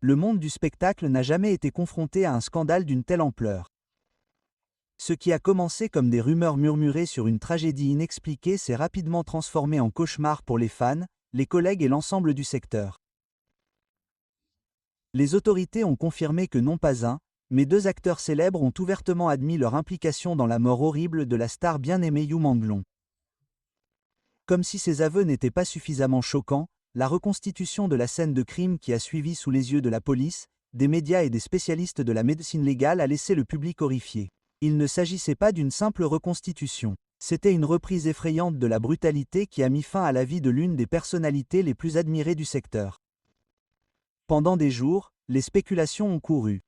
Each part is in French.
Le monde du spectacle n'a jamais été confronté à un scandale d'une telle ampleur. Ce qui a commencé comme des rumeurs murmurées sur une tragédie inexpliquée s'est rapidement transformé en cauchemar pour les fans, les collègues et l'ensemble du secteur. Les autorités ont confirmé que non pas un, mais deux acteurs célèbres ont ouvertement admis leur implication dans la mort horrible de la star bien-aimée Yu Manglong. Comme si ces aveux n'étaient pas suffisamment choquants, la reconstitution de la scène de crime qui a suivi sous les yeux de la police, des médias et des spécialistes de la médecine légale a laissé le public horrifié. Il ne s'agissait pas d'une simple reconstitution. C'était une reprise effrayante de la brutalité qui a mis fin à la vie de l'une des personnalités les plus admirées du secteur. Pendant des jours, les spéculations ont couru.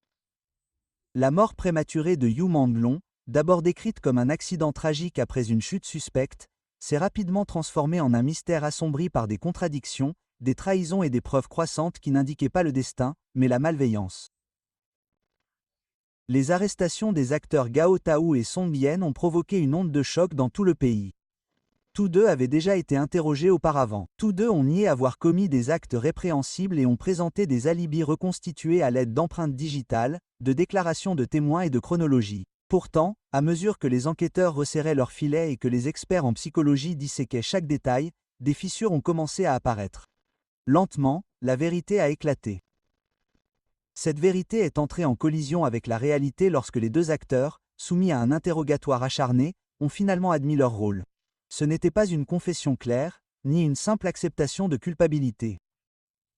La mort prématurée de Yu Manglong, d'abord décrite comme un accident tragique après une chute suspecte, s'est rapidement transformée en un mystère assombri par des contradictions, des trahisons et des preuves croissantes qui n'indiquaient pas le destin, mais la malveillance. Les arrestations des acteurs Gao Tao et Song Yen ont provoqué une onde de choc dans tout le pays. Tous deux avaient déjà été interrogés auparavant. Tous deux ont nié avoir commis des actes répréhensibles et ont présenté des alibis reconstitués à l'aide d'empreintes digitales, de déclarations de témoins et de chronologie. Pourtant, à mesure que les enquêteurs resserraient leurs filets et que les experts en psychologie disséquaient chaque détail, des fissures ont commencé à apparaître. Lentement, la vérité a éclaté. Cette vérité est entrée en collision avec la réalité lorsque les deux acteurs, soumis à un interrogatoire acharné, ont finalement admis leur rôle. Ce n'était pas une confession claire, ni une simple acceptation de culpabilité.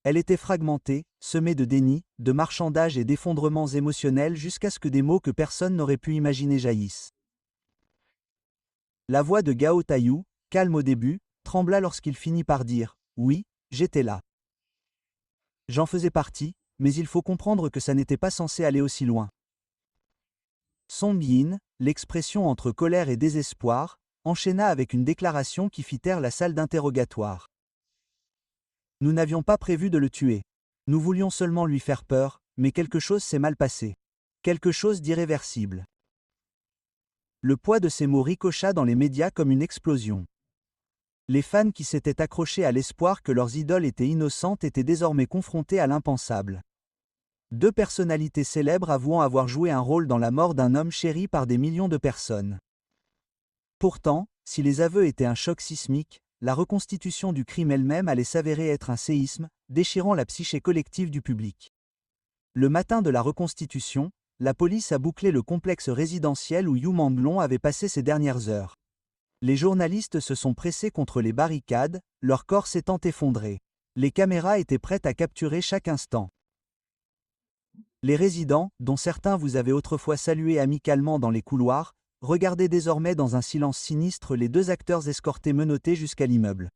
Elle était fragmentée, semée de déni, de marchandage et d'effondrements émotionnels jusqu'à ce que des mots que personne n'aurait pu imaginer jaillissent. La voix de Gao Tayou, calme au début, trembla lorsqu'il finit par dire « Oui, j'étais là. J'en faisais partie, mais il faut comprendre que ça n'était pas censé aller aussi loin. » Song Yin, l'expression entre colère et désespoir, enchaîna avec une déclaration qui fit taire la salle d'interrogatoire. Nous n'avions pas prévu de le tuer. Nous voulions seulement lui faire peur, mais quelque chose s'est mal passé. Quelque chose d'irréversible. Le poids de ces mots ricocha dans les médias comme une explosion. Les fans qui s'étaient accrochés à l'espoir que leurs idoles étaient innocentes étaient désormais confrontés à l'impensable. Deux personnalités célèbres avouant avoir joué un rôle dans la mort d'un homme chéri par des millions de personnes. Pourtant, si les aveux étaient un choc sismique, la reconstitution du crime elle-même allait s'avérer être un séisme, déchirant la psyché collective du public. Le matin de la reconstitution, la police a bouclé le complexe résidentiel où Yu Manglong avait passé ses dernières heures. Les journalistes se sont pressés contre les barricades, leur corps s'étant effondré. Les caméras étaient prêtes à capturer chaque instant. Les résidents, dont certains vous avaient autrefois salué amicalement dans les couloirs, regardaient désormais dans un silence sinistre les deux acteurs escortés menottés jusqu'à l'immeuble.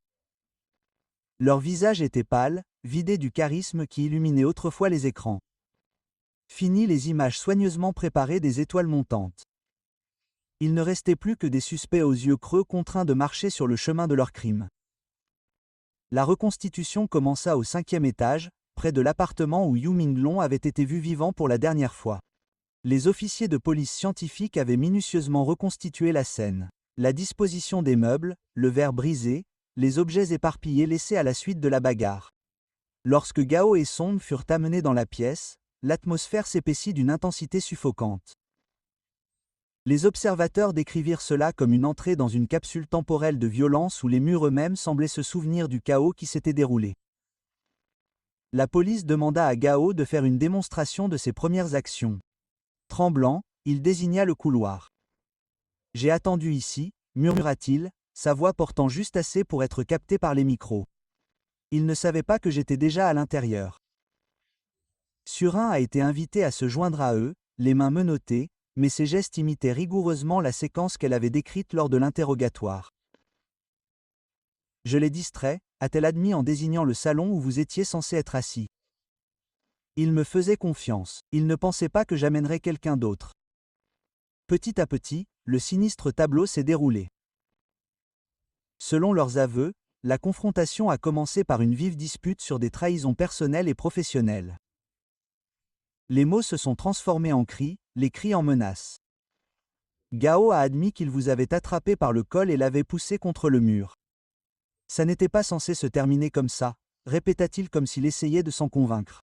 Leurs visages étaient pâles, vidés du charisme qui illuminait autrefois les écrans. Fini les images soigneusement préparées des étoiles montantes. Il ne restait plus que des suspects aux yeux creux contraints de marcher sur le chemin de leur crime. La reconstitution commença au 5e étage, près de l'appartement où Yu Manglong avait été vu vivant pour la dernière fois. Les officiers de police scientifique avaient minutieusement reconstitué la scène. La disposition des meubles, le verre brisé, les objets éparpillés laissés à la suite de la bagarre. Lorsque Gao et Song furent amenés dans la pièce, l'atmosphère s'épaissit d'une intensité suffocante. Les observateurs décrivirent cela comme une entrée dans une capsule temporelle de violence où les murs eux-mêmes semblaient se souvenir du chaos qui s'était déroulé. La police demanda à Gao de faire une démonstration de ses premières actions. Tremblant, il désigna le couloir. « J'ai attendu ici », murmura-t-il, sa voix portant juste assez pour être captée par les micros. Il ne savait pas que j'étais déjà à l'intérieur. Surin a été invité à se joindre à eux, les mains menottées, mais ses gestes imitaient rigoureusement la séquence qu'elle avait décrite lors de l'interrogatoire. « Je l'ai distrait », a-t-elle admis en désignant le salon où vous étiez censé être assis. Il me faisait confiance. Il ne pensait pas que j'amènerais quelqu'un d'autre. Petit à petit, le sinistre tableau s'est déroulé. Selon leurs aveux, la confrontation a commencé par une vive dispute sur des trahisons personnelles et professionnelles. Les mots se sont transformés en cris, les cris en menaces. Gao a admis qu'il vous avait attrapé par le col et l'avait poussé contre le mur. Ça n'était pas censé se terminer comme ça, répéta-t-il comme s'il essayait de s'en convaincre.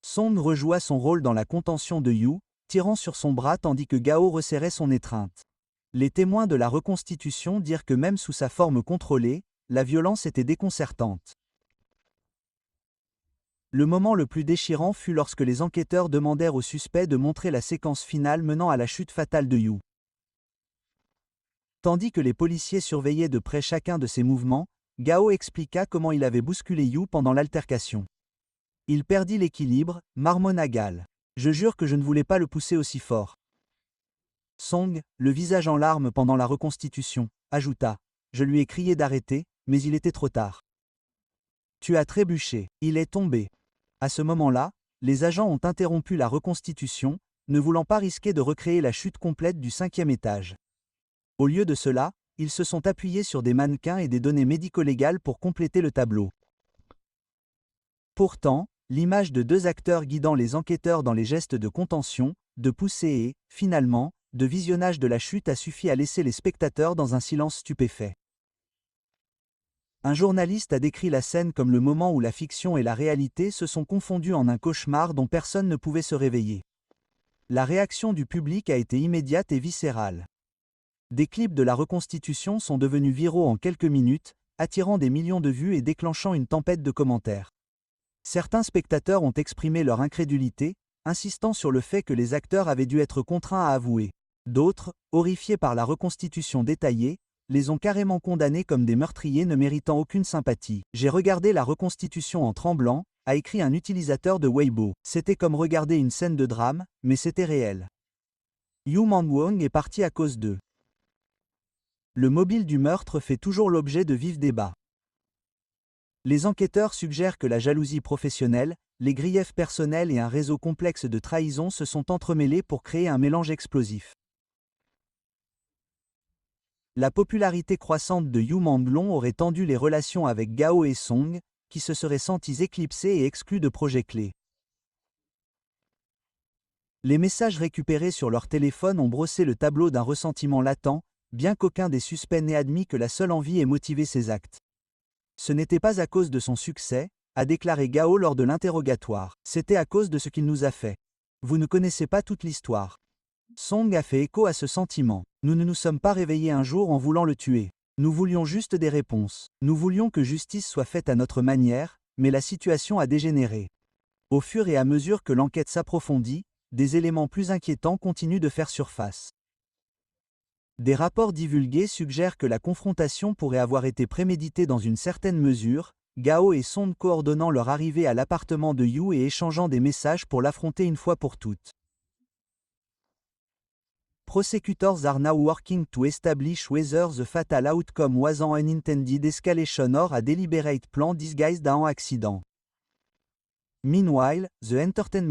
Song rejoua son rôle dans la contention de Yu, tirant sur son bras tandis que Gao resserrait son étreinte. Les témoins de la reconstitution dirent que même sous sa forme contrôlée, la violence était déconcertante. Le moment le plus déchirant fut lorsque les enquêteurs demandèrent aux suspects de montrer la séquence finale menant à la chute fatale de Yu. Tandis que les policiers surveillaient de près chacun de ses mouvements, Gao expliqua comment il avait bousculé Yu pendant l'altercation. Il perdit l'équilibre, marmonna Gal. Je jure que je ne voulais pas le pousser aussi fort. Song, le visage en larmes pendant la reconstitution, ajouta. Je lui ai crié d'arrêter, mais il était trop tard. Tu as trébuché, il est tombé. À ce moment-là, les agents ont interrompu la reconstitution, ne voulant pas risquer de recréer la chute complète du 5e étage. Au lieu de cela, ils se sont appuyés sur des mannequins et des données médico-légales pour compléter le tableau. Pourtant, l'image de 2 acteurs guidant les enquêteurs dans les gestes de contention, de poussée et, finalement, de visionnage de la chute a suffi à laisser les spectateurs dans un silence stupéfait. Un journaliste a décrit la scène comme le moment où la fiction et la réalité se sont confondues en un cauchemar dont personne ne pouvait se réveiller. La réaction du public a été immédiate et viscérale. Des clips de la reconstitution sont devenus viraux en quelques minutes, attirant des millions de vues et déclenchant une tempête de commentaires. Certains spectateurs ont exprimé leur incrédulité, insistant sur le fait que les acteurs avaient dû être contraints à avouer. D'autres, horrifiés par la reconstitution détaillée, les ont carrément condamnés comme des meurtriers ne méritant aucune sympathie. J'ai regardé la reconstitution en tremblant, a écrit un utilisateur de Weibo. C'était comme regarder une scène de drame, mais c'était réel. Yu Manwon est parti à cause d'eux. Le mobile du meurtre fait toujours l'objet de vifs débats. Les enquêteurs suggèrent que la jalousie professionnelle, les griefs personnels et un réseau complexe de trahison se sont entremêlés pour créer un mélange explosif. La popularité croissante de Yu Manglong aurait tendu les relations avec Gao et Song, qui se seraient sentis éclipsés et exclus de projets clés. Les messages récupérés sur leur téléphone ont brossé le tableau d'un ressentiment latent, bien qu'aucun des suspects n'ait admis que la seule envie ait motivé ses actes. Ce n'était pas à cause de son succès, a déclaré Gao lors de l'interrogatoire. C'était à cause de ce qu'il nous a fait. Vous ne connaissez pas toute l'histoire. Song a fait écho à ce sentiment. Nous ne nous sommes pas réveillés un jour en voulant le tuer. Nous voulions juste des réponses. Nous voulions que justice soit faite à notre manière, mais la situation a dégénéré. Au fur et à mesure que l'enquête s'approfondit, des éléments plus inquiétants continuent de faire surface. Des rapports divulgués suggèrent que la confrontation pourrait avoir été préméditée dans une certaine mesure, Gao et Song coordonnant leur arrivée à l'appartement de Yu et échangeant des messages pour l'affronter une fois pour toutes. Prosecutors are now working to establish whether the fatal outcome was an unintended escalation or a deliberate plan disguised as an accident. Meanwhile, the entertainment